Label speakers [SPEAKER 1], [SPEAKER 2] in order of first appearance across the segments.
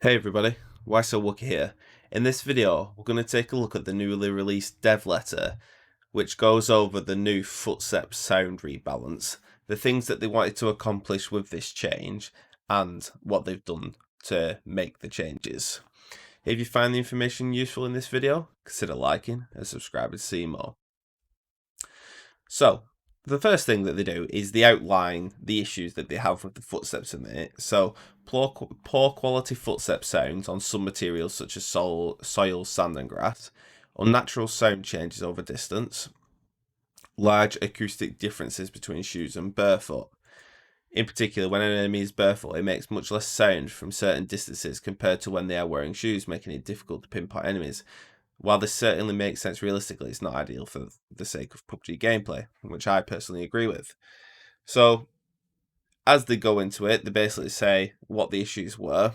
[SPEAKER 1] Hey everybody, Why So Wookie here. In this video, we're going to take a look at the newly released dev letter, which goes over the new Footstep sound rebalance, the things that they wanted to accomplish with this change, and what they've done to make the changes. If you find the information useful in this video, consider liking and subscribing to see more. So, the first thing that they do is they outline the issues that they have with the footsteps in it. So, poor quality footstep sounds on some materials such as soil, sand and grass, unnatural sound changes over distance, large acoustic differences between shoes and barefoot. In particular, when an enemy is barefoot, it makes much less sound from certain distances compared to when they are wearing shoes, making it difficult to pinpoint enemies. While this certainly makes sense realistically, it's not ideal for the sake of Pubg gameplay, which I personally agree with. So, as they go into it, they basically say what the issues were,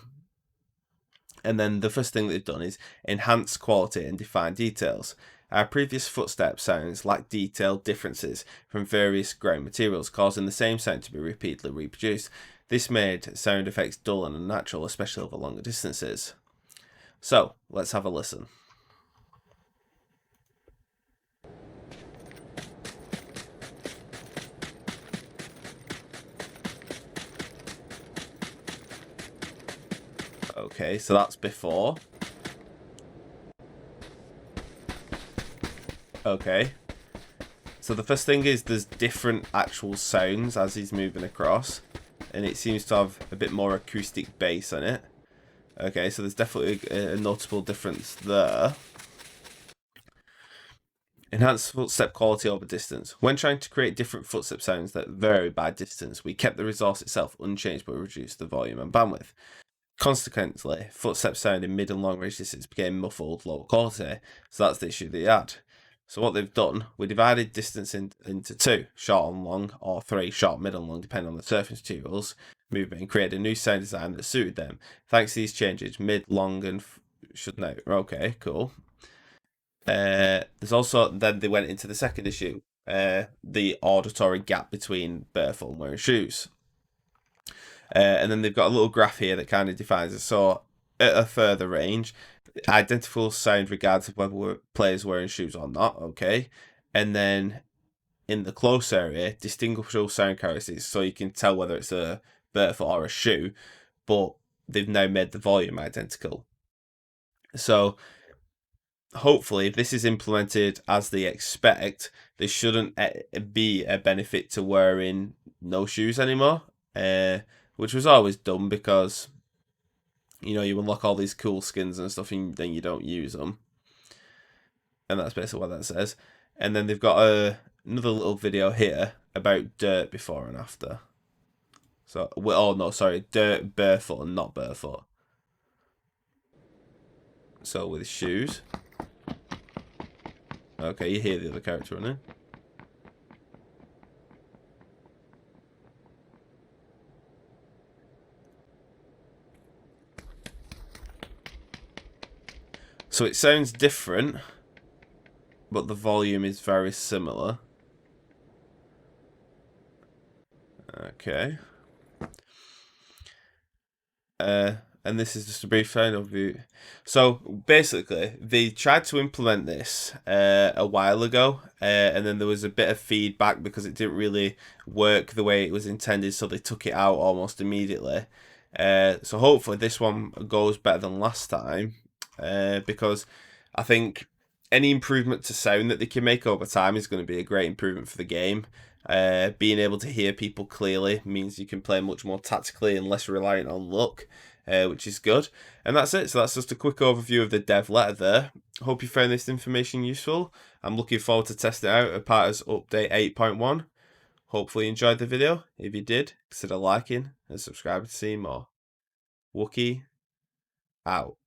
[SPEAKER 1] and then the first thing they've done is enhance quality and define details. Our previous footstep sounds lack detailed differences from various ground materials, causing the same sound to be repeatedly reproduced. This made sound effects dull and unnatural, especially over longer distances. So, let's have a listen. Okay, so that's before. Okay. So the first thing is there's different actual sounds as he's moving across. And it seems to have a bit more acoustic bass in it. Okay, so there's definitely a notable difference there. Enhance footstep quality over distance. When trying to create different footstep sounds that vary by distance, we kept the resource itself unchanged but reduced the volume and bandwidth. Consequently, footsteps sound in mid and long range distance became muffled, low quality. So that's the issue they had. So what they've done, we divided distance into two, short and long, or three, short, mid and long, depending on the surface materials movement, and created a new sound design that suited them. Thanks to these changes, mid, long, and should know. Okay, cool. There's also, then they went into the second issue, the auditory gap between barefoot and wearing shoes. And then they've got a little graph here that kind of defines it. So at a further range, identical sound regardless of whether players wearing shoes or not. Okay, and then in the close area, distinguishable sound characteristics, so you can tell whether it's a barefoot or a shoe. But they've now made the volume identical. So hopefully, if this is implemented as they expect, there shouldn't be a benefit to wearing no shoes anymore. Which was always dumb because, you know, you unlock all these cool skins and stuff and then you don't use them. And that's basically what that says. And then they've got another little video here about dirt before and after. So, oh no, sorry, dirt barefoot and not barefoot. So with shoes. Okay, you hear the other character running. So it sounds different, but the volume is very similar. Okay. And this is just a brief overview. So basically, they tried to implement this a while ago, and then there was a bit of feedback because it didn't really work the way it was intended, so they took it out almost immediately. So hopefully this one goes better than last time, because I think any improvement to sound that they can make over time is going to be a great improvement for the game. Being able to hear people clearly means you can play much more tactically and less reliant on luck, which is good. And that's it. So that's just a quick overview of the dev letter there. Hope you found this information useful. I'm looking forward to testing it out as part of update 8.1. Hopefully you enjoyed the video. If you did, consider liking and subscribing to see more. Wookie out.